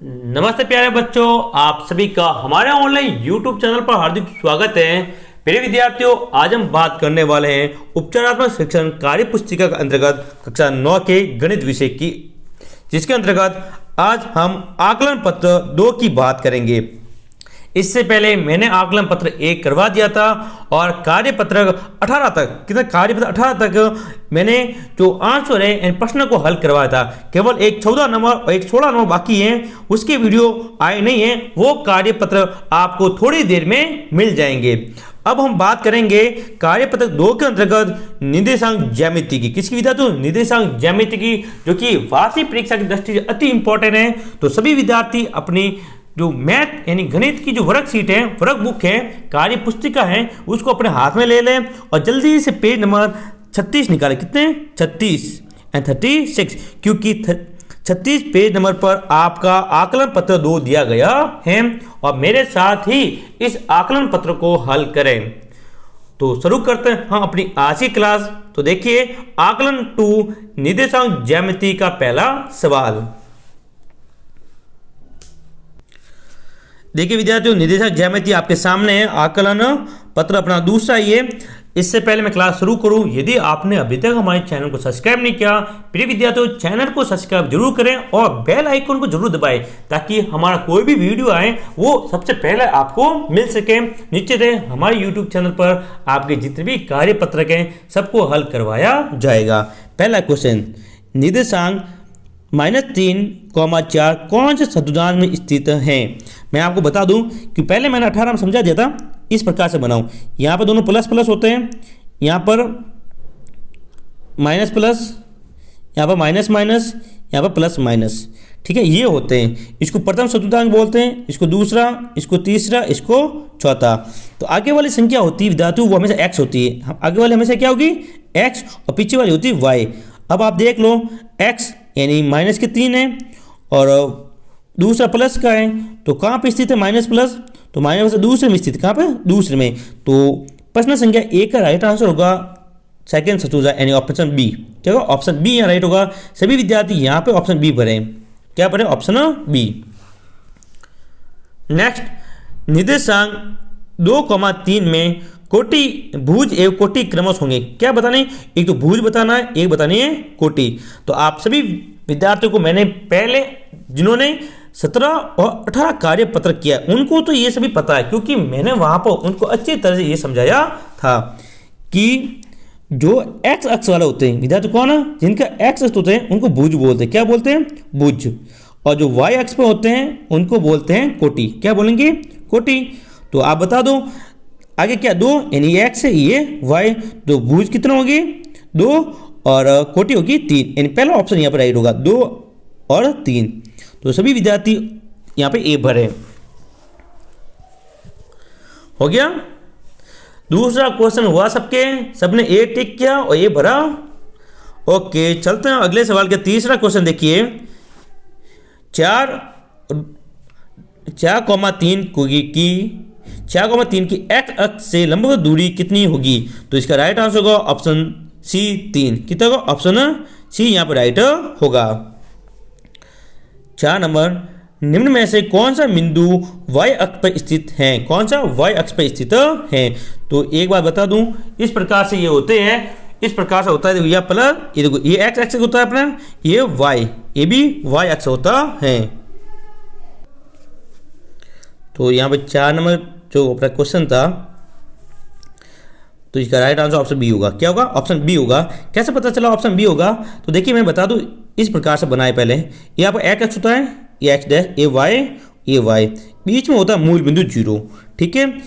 नमस्ते प्यारे बच्चों, आप सभी का हमारे ऑनलाइन YouTube चैनल पर हार्दिक स्वागत है। प्रिय विद्यार्थियों, आज हम बात करने वाले हैं उपचारात्मक शिक्षण कार्य पुस्तिका के अंतर्गत कक्षा 9 के गणित विषय की, जिसके अंतर्गत आज हम आकलन पत्र 2 की बात करेंगे। इससे पहले मैंने आकलन पत्र 1 करवा दिया था और कार्यपत्र 18 तक कार्यपत्र 18 तक मैंने जो आंसर है इन प्रश्नों को हल करवाया था। केवल एक 14 नंबर और एक 16 नंबर बाकी हैं, उसके वीडियो आए नहीं है, वो कार्यपत्र आपको थोड़ी देर में मिल जाएंगे। अब हम बात करेंगे कार्यपत्र 2 के अंतर्गत निर्देशांक ज्यामिति की। किसकी विद्यार्थियों? निर्देशांक ज्यामिति की, जो कि वार्षिक परीक्षा की दृष्टि से अति इंपॉर्टेंट है। तो सभी विद्यार्थी अपनी जो मैथ यानी गणित की जो वर्कशीट है, वर्क बुक है, कार्य पुस्तिका है, उसको अपने हाथ में ले लें और जल्दी से पेज नंबर 36 निकालें। कितने? 36 एंड 36, क्योंकि 36 पेज नंबर पर आपका आकलन पत्र 2 दिया गया है और मेरे साथ ही इस आकलन पत्र को हल करें। तो शुरू करते हैं हम अपनी आज की क्लास। तो देखिए, आकलन 2 निर्देशांक ज्यामिति का पहला सवाल। देखिए विद्यार्थियों, निर्देशांक ज्यामिति आपके सामने है, आकलन पत्र अपना दूसरा ये। इससे पहले मैं क्लास शुरू करूं, यदि आपने अभी तक हमारे चैनल को सब्सक्राइब नहीं किया, प्रिय विद्यार्थियों चैनल को सब्सक्राइब जरूर करें और बेल आइकन को जरूर दबाएं, ताकि हमारा कोई भी वीडियो आए वो सबसे पहले आपको मिल सके। निश्चित है हमारे YouTube चैनल पर आपके जितने भी कार्यपत्र हैं सबको हल करवाया जाएगा। पहला क्वेश्चन, निर्देशांक -3,4 कौन से चतुर्थांश में स्थित है? मैं आपको बता दूं कि पहले मैंने 18 में समझा दिया था, इस प्रकार से बनाऊं। यहाँ पर दोनों प्लस प्लस होते हैं, यहाँ पर माइनस प्लस, यहाँ पर माइनस माइनस, यहाँ पर प्लस माइनस। ठीक है, ये होते हैं। इसको प्रथम चतुर्थांश बोलते हैं, इसको दूसरा, इसको तीसरा, इसको चौथा। तो आगे वाली संख्या होती है विद्यार्थियों, वो हमेशा x होती है। आगे वाली हमेशा क्या होगी? x, और पीछे वाली होती है y। अब आप देख लो, x यानी माइनस के 3 है और दूसरा प्लस का है, तो कहाँ पे स्थित है माइनस प्लस? तो माइनस दूसरे में स्थित, कहाँ पे? दूसरे में। तो प्रश्न संख्या 1 का राइट आंसर होगा सेकंड चतुर्थांश यानी ऑप्शन बी। क्या होगा? ऑप्शन बी यहाँ राइट होगा। सभी विद्यार्थी यहाँ पे ऑप्शन बी भरें। क्या भरें? Option B. नेक्स्ट, निर्देशांक 2,3 में कोटि, भुज एवं कोटि क्रमश होंगे। क्या बताना है? एक तो भुज बताना है, एक बतानी है कोटि। तो आप सभी विद्यार्थियों को मैंने पहले, जिन्होंने 17 और 18 कार्य पत्र किया, उनको तो ये सभी पता है, क्योंकि मैंने वहां पर उनको अच्छी तरह से ये समझाया था कि जो एक्स अक्ष वाले होते हैं विद्यार्थी, कौन है? जिनका एक्स अक्ष होते हैं उनको भुज बोलते हैं। क्या बोलते हैं? भुज। और जो वाई अक्ष पर होते हैं उनको बोलते हैं कोटि। क्या बोलेंगे? कोटि। तो आप बता दो आगे क्या? 2 यानी एक्स है, ये वाई, तो भुज कितना होगी? 2 और कोटि होगी 3, यानी पहला ऑप्शन यहाँ पर राइट होगा, 2 और 3। तो सभी विद्यार्थी यहाँ पे ए भरे। हो गया? दूसरा क्वेश्चन हुआ सबके, सबने ए टिक किया और ए भरा। ओके, चलते हैं अगले सवाल के। तीसरा क्वेश्चन देखिए, 4,3 की एक्स अक्ष से लंबवत दूरी कितनी होगी? तो इसका राइट आंसर होगा ऑप्शन सी 3। कितना होगा? ऑप्शन सी यहाँ पर राइट होगा। 4 नंबर, निम्न में से कौन सा बिंदु y अक्ष पर स्थित है? कौन सा y अक्ष पर स्थित है? तो एक बात बता दूं, इस प्रकार से ये होते हैं, इस प्रकार से होता है। देखो ये प्लस, ये देखो ये x अक्ष होता है अपना, ये y, ये भी y अक्ष होता है। तो यहाँ पे 4 नंबर जो अपना क्वेश्चन था, तो इसका राइट आंसर ऑप्शन बी होगा। क्या होगा? ऑप्शन बी होगा। कैसे पता चला ऑप्शन बी होगा? तो देखिए मैं बता दूं, इस प्रकार से बनाए पहले। यहाँ पर एक्स होता है, ये एक्स डैश, ये वाई, बीच में होता है मूल बिंदु 0। ठीक है,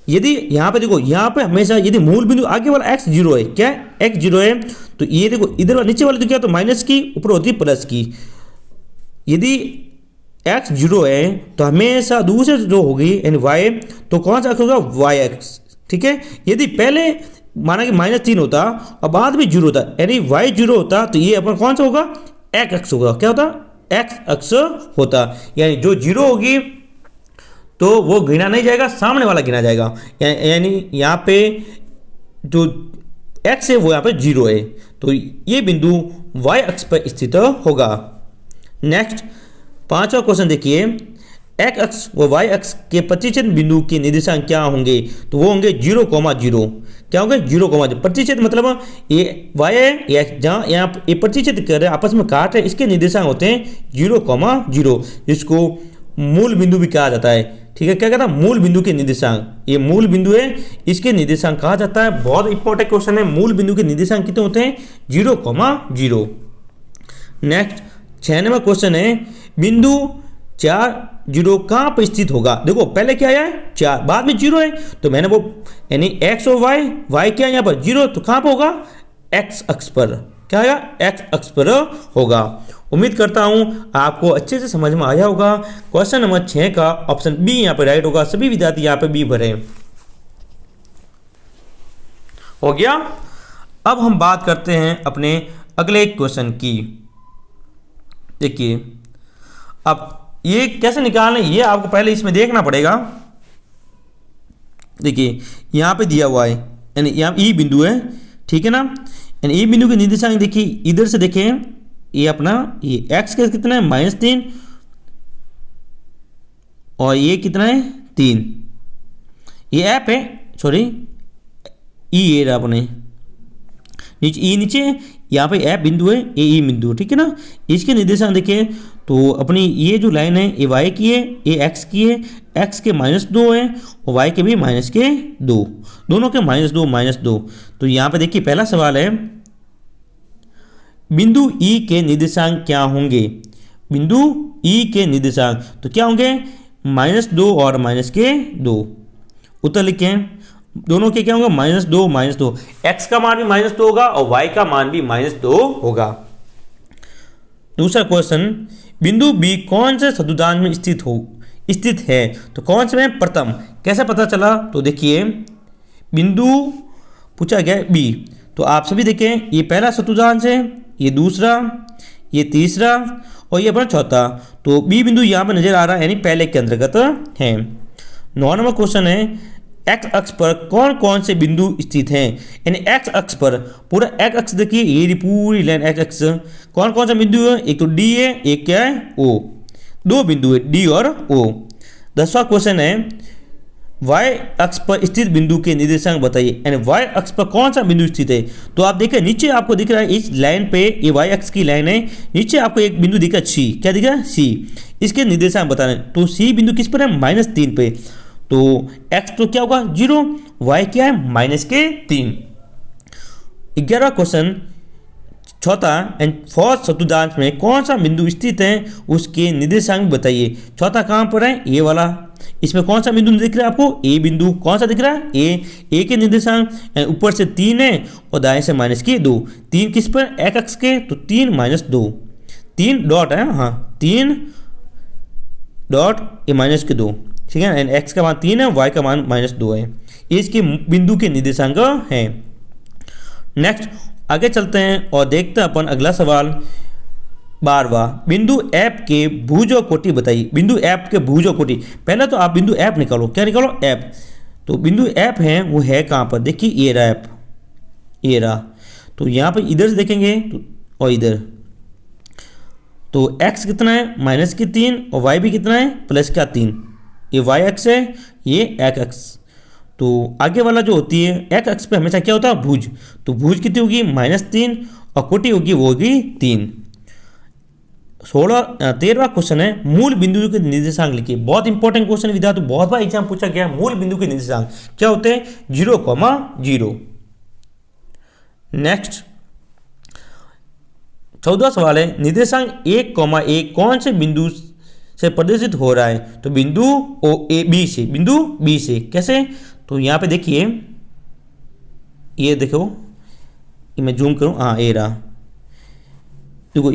यदि यहाँ पे देखो, यहाँ पे हमेशा यदि मूल बिंदु आगे वाला x 0 है, क्या x 0 है, तो ये देखो इधर नीचे वाले तो क्या, तो माइनस की, ऊपर होती है प्लस की। यदि x 0 है तो हमेशा दूसरे जो होगी यानी y, तो कौन सा अक्ष होगा? y अक्ष। ठीक है, यदि पहले माना कि -3 होता और बाद में 0 होता, यानी y 0 होता, तो ये अपन कौन सा होगा? x अक्ष होगा। क्या होता? x अक्ष होता। यानी जो 0 होगी तो वो गिना नहीं जाएगा, सामने वाला गिना जाएगा। यानी यहाँ पे जो x है वो यहाँ पे 0 है, तो ये बिंदु y अक्ष पर स्थित होगा। नेक्स्ट, 5वां क्वेश्चन देखिए, एक्स अक्ष व वाई अक्ष के प्रतिच्छेद बिंदु के निर्देशांक क्या होंगे? तो वो होंगे 0,0। क्या होंगे? 0,0। प्रतिच्छेद मतलब ये वाई है, जहाँ यहाँ ये प्रतिच्छेद कर रहे हैं, आपस में काट रहे हैं, इसके निर्देशांक होते हैं 0,0, जिसको मूल बिंदु भी कहा जाता है। ठीक है, क्या कहता है? मूल बिंदु के निर्देशांक। ये मूल बिंदु है, इसके निर्देशांक कहा जाता है। बहुत इंपॉर्टेंट क्वेश्चन है। मूल बिंदु के निर्देशांक कितने होते हैं? 0,0। नेक्स्ट 6वां क्वेश्चन है, बिंदु 4 0 कहाँ पर स्थित होगा? देखो पहले क्या आया है? 4, बाद में 0 है, तो मैंने वो यानी एक्स और वाई क्या है यहाँ पर? 0, तो कहाँ पर होगा? एक्स अक्ष पर। क्या आएगा? एक्स अक्ष पर होगा। उम्मीद करता हूं आपको अच्छे से समझ में आया होगा। क्वेश्चन नंबर 6 का ऑप्शन बी यहाँ पर राइट होगा। सभी विद्यार्थी यहाँ पे बी भरें। हो गया। अब हम बात करते हैं अपने अगले क्वेश्चन की। देखिए, अब ये कैसे निकालना है ये आपको पहले इसमें देखना पड़ेगा। देखिए यहाँ पे दिया हुआ है, यानी यहाँ ई बिंदु है, ठीक है ना। यानी ई बिंदु के निर्देशांक देखिए, इधर से देखें, ये अपना ये एक्स का कितना है? -3, और ये कितना है? 3। ये ऐप है, सॉरी ई ए रहा अपने नीचे, ई नीचे, यहाँ पे ऐप बिंदु है, ये ई बिंदु, ठीक है ना। इसके निर्देशांक देखिए, तो अपनी ये जो लाइन है ये वाई की है, ये एक्स की है। एक्स के -2 है और वाई के भी -2, दोनों के -2। तो यहाँ पे देखिए पहला सवाल है, बिंदु ई के निर्देशांक क्या होंगे? बिंदु ई के निर्देशांक तो क्या होंगे? -2 और -2। उत्तर लिखें, दोनों के क्या होंगे? -2। एक्स का मान भी -2 होगा और वाई का मान भी -2 होगा। दूसरा क्वेश्चन, बिंदु बी कौन से चतुर्थांश में स्थित है? तो कौन से में? प्रथम। कैसे पता चला? तो देखिए, बिंदु पूछा गया बी, तो आप सभी देखें, ये पहला चतुर्थांश है, ये दूसरा, ये तीसरा और ये अपना चौथा। तो बी बिंदु यहाँ पर नजर आ रहा है, यानी पहले के अंतर्गत है। 9वां नंबर क्वेश्चन है, एक्स अक्ष पर कौन कौन से बिंदु स्थित हैं? यानी एक्स अक्ष पर पूरा एक्स अक्ष देखिए, ये पूरी लाइन एक्स अक्ष, कौन कौन सा बिंदु है? एक तो डी है, एक क्या है? ओ। 2 बिंदु है, डी और ओ। 10वां क्वेश्चन है, वाई अक्ष पर स्थित बिंदु के निर्देशांक बताइए। यानी वाई अक्ष पर कौन सा बिंदु स्थित है? तो आप देखिए नीचे आपको दिख रहा है, इस लाइन पे, ये वाई अक्ष की लाइन है, नीचे आपको एक बिंदु दिख रहा है सी। क्या दिख रहा है? सी। इसके निर्देशांक बताना है। तो सी बिंदु किस पर है? -3 पे। तो x तो क्या होगा? 0, y क्या है? -3। 11वां क्वेश्चन, चौथा एंड फोर्थ चतुर्थांश में कौन सा बिंदु स्थित है? उसके निर्देशांक बताइए। चौथा कहाँ पर है? ये वाला। इसमें कौन सा बिंदु दिख रहा है आपको? ए बिंदु। कौन सा दिख रहा है? ए के निर्देशांक ऊपर से 3 है और दाएं से -2। 3 किस पर? x अक्ष के, तो 3 -2। 3 डॉट है, हाँ 3 डॉट ये -2, ठीक है। एंड x का मान 3 है, y का मान -2 है। ये इसके बिंदु के निर्देशांक हैं। नेक्स्ट आगे चलते हैं और देखते हैं अपन अगला सवाल। 12वां, बिंदु F के भुजों कोटि बताइए। बिंदु F के भुजों कोटि, पहले तो आप बिंदु F निकालो। क्या निकालो? F। तो बिंदु F है, वो है कहाँ पर? देखिए ये रहा F, ये रहा। तो यहाँ पर इधर से देखेंगे तो, और इधर तो x कितना है? -3 और y भी कितना है? +3। ये y अक्ष है, ये x अक्ष। तो आगे वाला जो होती है x अक्ष पे हमेशा क्या होता है? भुज। तो भुज कितनी होगी? -3 और कोटि होगी, वो होगी 3। 13वां क्वेश्चन है, मूल बिंदु के निर्देशांक लिखिए। बहुत इंपॉर्टेंट क्वेश्चन विद्यार्थी, बहुत बार एग्जाम पूछा गया है। मूल बिंदु के निर्देशांक क्या होते हैं? 0,0। नेक्स्ट 14वां सवाल है, निर्देशांक 1,1 कौन से बिंदु से प्रदर्शित हो रहा है? तो बिंदु ओ ए बी से, बिंदु बी से। कैसे? तो यहाँ पे देखिए, ये देखो, ये मैं जूम करूँ, हाँ ये रहा। देखो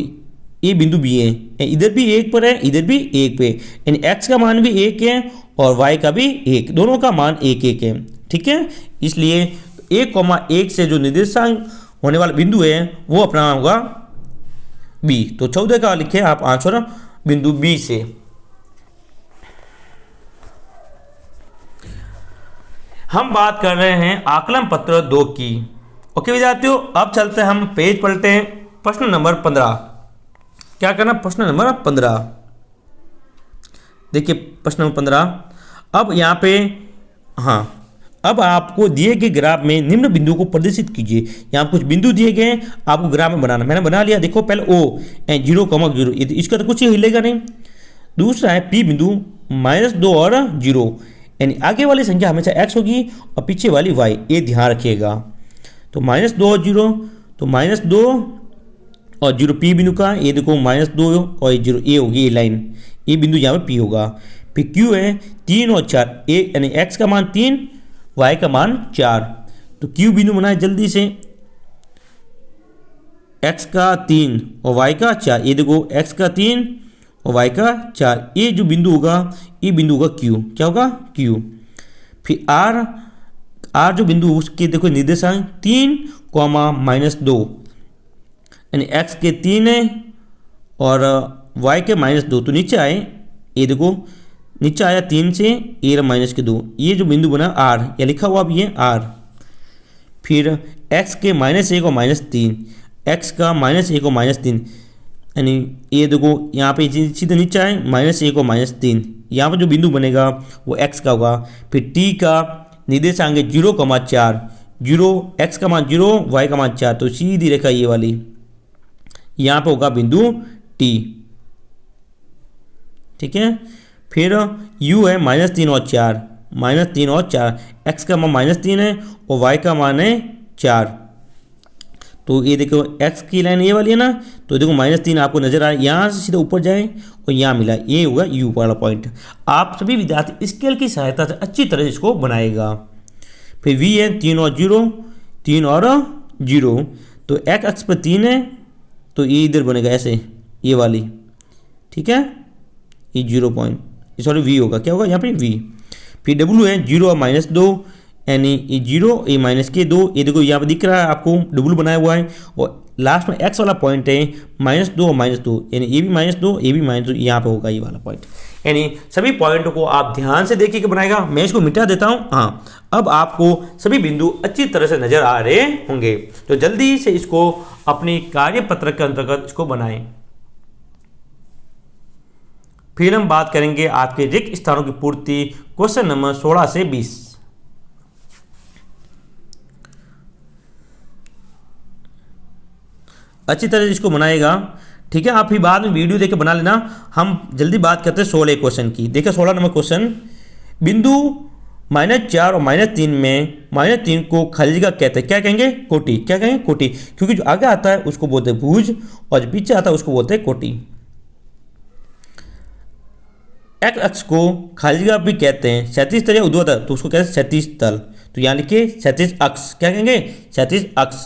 ये बिंदु बी है, इधर भी 1 पर है, इधर भी 1 पे, यानी x का मान भी 1 है और y का भी 1, दोनों का मान 1 है, ठीक है। इसलिए 1,1 से जो निर्देशांक होने वाला बिंदु है वो अपना होगा बी। तो 14 का लिखे आप आंसर बिंदु बी से। हम बात कर रहे हैं आकलन पत्र 2 की। ओके विद्यार्थियों, अब चलते हैं, हम पेज पलटे हैं। प्रश्न नंबर 15। क्या करना? प्रश्न नंबर 15। देखिए प्रश्न नंबर 15। अब यहाँ पे हाँ, अब आपको दिए गए ग्राफ में निम्न बिंदु को प्रदर्शित कीजिए। यहाँ कुछ बिंदु दिए गए हैं, आपको ग्राफ में बनाना। मैंने बना लिया, देखो पहले O 0,0, इसका तो कुछ ही हिलेगा नहीं। दूसरा है P बिंदु -2 और 0, यानी आगे वाली संख्या हमेशा x होगी और पीछे वाली y, ये ध्यान रखिएगा। तो -2 और 0, तो -2 और 0 P बिंदु का, ये देखो -2 और 0, ये होगी ये लाइन, ये बिंदु यहाँ पे P होगा। फिर Q है 3 और 4, यानी x का मान 3, y का मान 4। तो Q बिंदु बनाए जल्दी से, x का 3 और y का 4, ये देखो x का 3 और y का 4, ये जो बिंदु होगा ये बिंदु होगा Q, क्या होगा Q। फिर R जो बिंदु उसके देखो निर्देशांक 3, -2, यानी x के 3 है और y के -2, तो नीचे आए, ये देखो नीचे आया 3 से, ये -2, ये जो बिंदु बना R, या लिखा हुआ भी है R। फिर x के -1 और -3, x का -1 और -3, यानी ये देखो यहाँ पे सीधे नीचे आए -1 और -3, यहाँ पर जो बिंदु बनेगा वो x का होगा। फिर t का निर्देशांक 0,4, 0, x का मान 0, y का मान 4, तो सीधी रेखा ये वाली, यहाँ पे होगा बिंदु t, ठीक है। फिर u है -3 और 4, -3 और 4, x का मान -3 है और y का मान है 4। तो ये देखो x की लाइन ये वाली है ना, तो देखो -3 आपको नजर आए, यहाँ से सीधा ऊपर जाए और यहाँ मिला, ये होगा u वाला पॉइंट। आप सभी विद्यार्थी स्केल की सहायता से अच्छी तरह इसको बनाएगा। फिर v है 3 और 0, 3 और 0, तो x अक्ष पर 3 है, तो ये इधर बनेगा ऐसे, ये वाली, ठीक है, ये 0 पॉइंट, सॉरी v होगा, क्या होगा यहाँ पे v। फिर w है 0 और -2, यानी ये 0 ये -2, ये देखो यहाँ पे दिख रहा है आपको w बनाया हुआ है, और लास्ट में x वाला पॉइंट है -2 और -2, यानी ये भी -2 ये भी -2, यहाँ पे होगा ये वाला पॉइंट। यानी सभी पॉइंटों को आप ध्यान से देखिए कि बनाएगा। मैं इसको मिटा देता हूँ। हाँ, अब आपको सभी बिंदु अच्छी तरह से नजर आ रहे होंगे, तो जल्दी से इसको अपनी कार्यपत्रक के अंतर्गत इसको बनाएं। फिर हम बात करेंगे आपके रिक्त स्थानों की पूर्ति, क्वेश्चन नंबर 16 से 20। अच्छी तरह से इसको बनाएगा, ठीक है। आप भी बाद में वीडियो देख के बना लेना। हम जल्दी बात करते हैं 16 क्वेश्चन की। देखिए 16 नंबर क्वेश्चन, बिंदु -4 और -3 में -3 को खाली जगह कहते हैं, क्या कहेंगे, कोटि। क्या कहेंगे, कोटि, क्योंकि जो आगे आता है उसको बोलते हैं भुज और जो पीछे आता है उसको बोलते हैं कोटि। x अक्ष को खाली जगह भी कहते हैं क्षैतिज तल या ऊर्ध्वाधर, तो उसको कहते हैं क्षैतिज तल, तो यहाँ लिखिए क्षैतिज अक्ष, क्या कहेंगे, क्षैतिज अक्ष।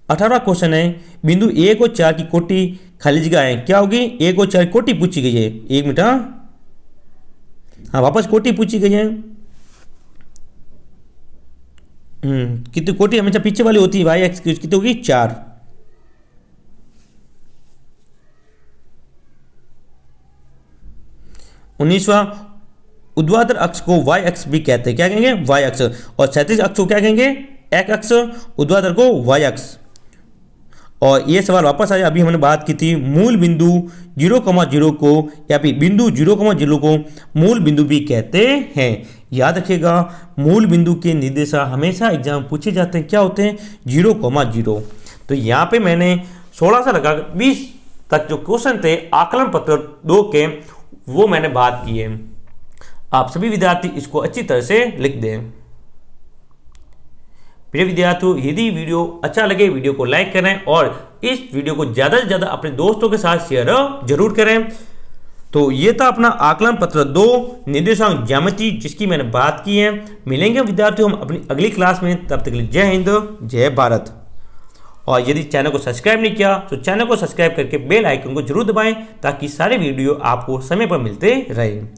18वां क्वेश्चन है, बिंदु 1 और 4 की कोटि खाली जगह है, क्या होगी, 1 और 4 कोटि पूछी गई है। 1 मिनट, हाँ वापस कोटि पूछी गई है। कितनी कोटि हमेशा पीछे वाली होती है, वाई एक्स की, कितनी होगी, 4। 19वां, ऊर्ध्वाधर अक्ष को वाई अक्ष भी कहते हैं, क्या कहेंगे, वाई अक्ष, और क्षैतिज अक्ष को क्या कहेंगे, एक्स अक्ष, ऊर्ध्वाधर को वाई अक्ष। और ये सवाल वापस आया, अभी हमने बात की थी मूल बिंदु 0,0 को या फिर बिंदु 0,0 को मूल बिंदु भी कहते हैं। याद रखिएगा, मूल बिंदु के निर्देशांक हमेशा एग्जाम पूछे जाते हैं, क्या होते हैं, 0,0। तो यहाँ पे मैंने 16 से लगा 20 तक जो क्वेश्चन थे आकलन पत्र 2 के, वो मैंने बात की है। आप सभी विद्यार्थी इसको अच्छी तरह से लिख दें। प्रिय विद्यार्थियों, यदि वीडियो अच्छा लगे वीडियो को लाइक करें और इस वीडियो को ज़्यादा से ज़्यादा अपने दोस्तों के साथ शेयर जरूर करें। तो ये था अपना आकलन पत्र 2 निर्देशांक ज्यामिति, जिसकी मैंने बात की है। मिलेंगे विद्यार्थियों हम अपनी अगली क्लास में, तब तक के लिए जय हिंद जय भारत। और यदि चैनल को सब्सक्राइब नहीं किया तो चैनल को सब्सक्राइब करके बेल आइकन को जरूर दबाएं, ताकि सारे वीडियो आपको समय पर मिलते रहें।